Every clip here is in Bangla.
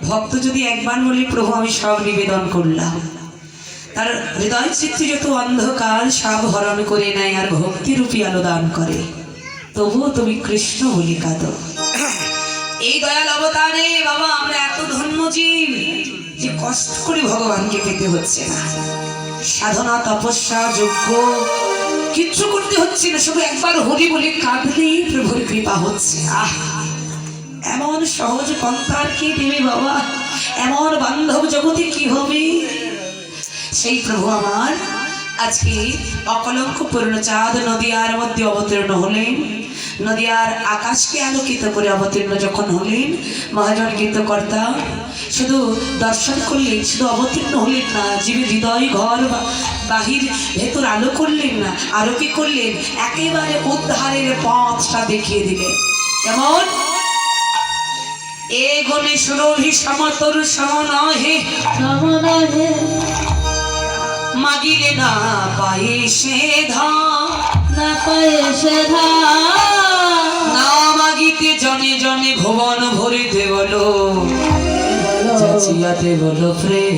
ভক্ত যদি একবার বলে প্রভু আমি সব নিবেদন করলাম, তার হৃদয় চিত্তে যত অন্ধকার সব হরণ করে নেয় আর ভক্তিরূপী আলো দান করে, তবুও তুমি কৃষ্ণ বলি কাঁদো। এই দয়াল অবতারে বাবা আমরা এত ধন্য জীব যে কষ্ট করে ভগবানকে পেতে হচ্ছে না, সাধনা তপস্যা যজ্ঞ কিচ্ছু করতে হচ্ছে না, শুধু একবার হরি বলে কাঁদলেই প্রভুর কৃপা হচ্ছে। আহ, এমন সহজ পন্থার কি দেবে বাবা, এমন বান্ধব জগতে কি হবে। সেই প্রভু আমার আজকে অকলঙ্ক পূর্ণচাঁদ নদিয়ার মধ্যে অবতীর্ণ হলেন, নদিয়ার আকাশকে আলোকিত করে অবতীর্ণ যখন হলেন, মহাজন কীর্তকর্তা শুধু দর্শন করলেন, শুধু অবতীর্ণ হলেন না, জীবের হৃদয় ঘর বাহির ভেতর আলো করলেন না, আরো কি করলেন, একেবারে উদ্ধারের পথটা দেখিয়ে দিলেন। কেমন? এ গণে সুরভি সমতর সমনহে মাগিলে না পায়ে সে না পায়ে সে না মাগিতে জনে জনে ভুবন ভরিতে বলো চাচিয়াতে বলো প্রেম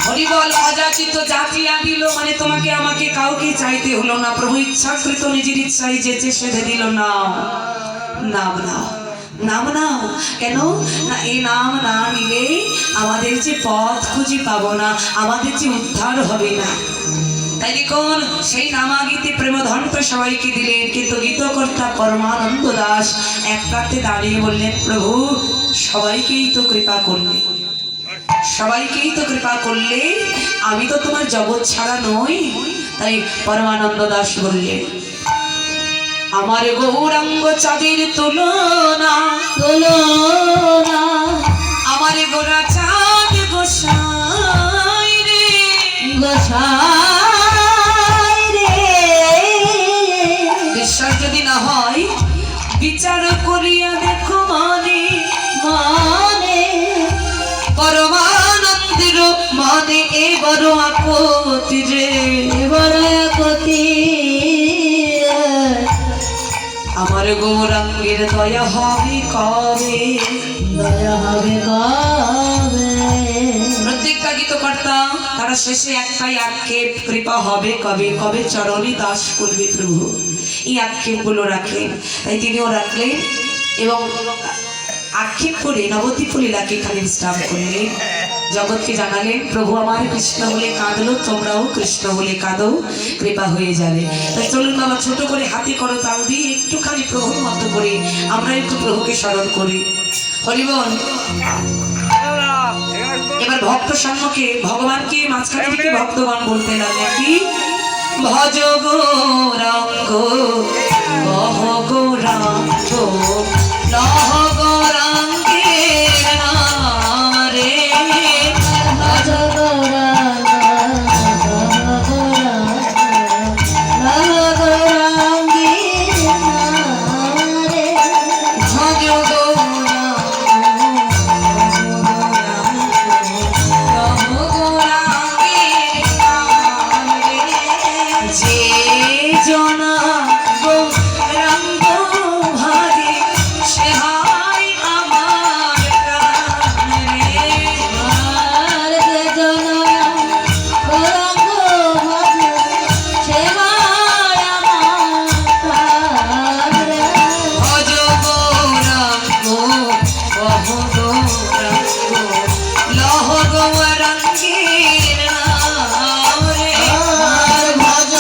হরিবল অযাচিত জাতিয়া দিল, মানে তোমাকে আমাকে কাউকে চাইতে হলো না, প্রভু ইচ্ছাকৃত নিজের ইচ্ছাই যেচে সেধে দিল। নাও নাম নাও, নাম নাও। কেন না, এই নাম না নিলে আমাদের যে পথ খুঁজে পাবো না, আমাদের যে উদ্ধার হবে না। তাই দেখুন সেই নামাগীতে প্রেমধন্ত সবাইকে দিলেন, কিন্তু গীতকর্তা পরমানন্দ দাস এক প্রান্তে দাঁড়িয়ে বললেন, প্রভু সবাইকেই তো কৃপা করলে, সবাইকেই তো কৃপা করলে, আমি তো তোমার জগৎ ছাড়া নই। তাই পরমানন্দ দাস বললেন, আমার গৌরাঙ্গ চাঁদের তুলনা তুলনা, আমার গোরা চাঁদ গোসাই রে গোসাই রে। বিশ্বাস যদি না হয় বিচার করিয়া দেখো মানে মানে, পরমানন্দের মানে এ বড় আকতি রে, বড় আকতি। আমার গৌরাঙ্গের দয়া হবে কবে, দয়া হবে কবে। প্রত্যেকটা গীতকর্তা তারা শেষে একটাই আক্ষেপ, কৃপা হবে কবে, কবে চরণে দাস করবে প্রভু, এই আক্ষেপগুলো রাখেন। তাই তিনিও রাখলেন এবং আক্ষেপ করে নবদ্বীপ লীলাকে খালি বিশ্রাম করলেন, জগৎকে জানালেন প্রভু আমার কৃষ্ণ বলে কাঁদলো, তোমরাও কৃষ্ণ বলে কাঁদো, কৃপা হয়ে যাবে। তাই চলুন বাবা ছোট করে হাতে করো তাল দিয়ে একটুখানি প্রভুর মতো করে আমরা একটু প্রভুকে স্মরণ করি। হরিবল। এবার ভক্ত সম্মুখে ভগবানকে মাঝখানে থেকে ভক্তগণ বলতে লাগলেন কি, ভজ গৌরাঙ্গ কহ গৌরাঙ্গ লহ গৌরাঙ্গের নাম রে, ভজ গৌরাঙ্গ কহ গৌরাঙ্গ লহ গৌরাঙ্গের নাম রে, ভজ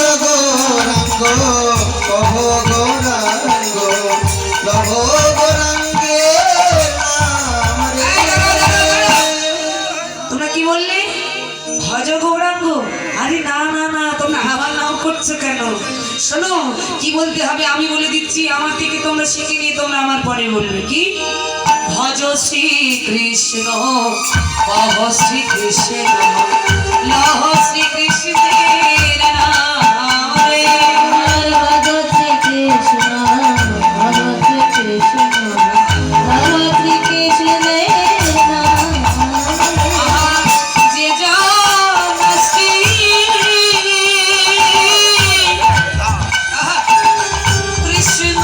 শোনো কি বলতে হবে আমি বলে দিচ্ছি, আমার থেকে তোমরা শিখে নিয়ে তোমরা আমার পরে বলবে কি, ভজ শ্রী কৃষ্ণ কহ শ্রী কৃষ্ণ লহ শ্রী কৃষ্ণের নাম রে, ভজ শ্রী কৃষ্ণ কহ শ্রী কৃষ্ণ লহ শ্রী কৃষ্ণের নাম। যে কৃষ্ণ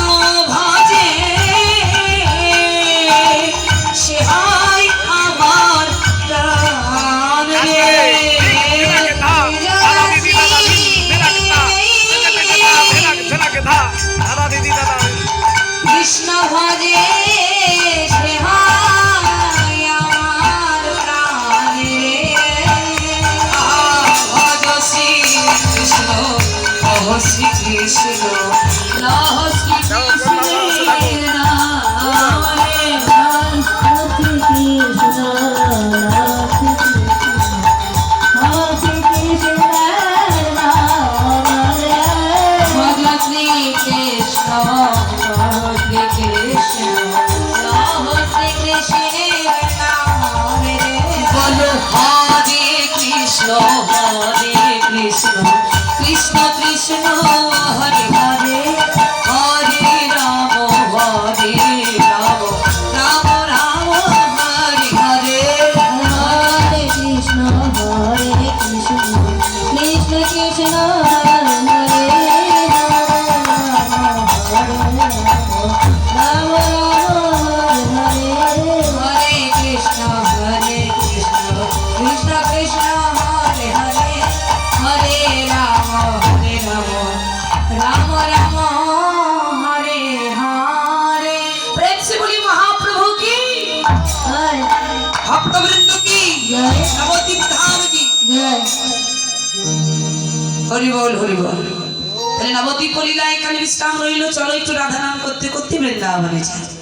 ভক্তবৃন্দ কি নবদ্বীপ ধাম কি হরি বল হরি বল। তাহলে নবদ্বীপ লীলা এখানে বিশ্রাম রইল। চলো একটু রাধা নাম করতে করতে বৃন্দাবনে যাই।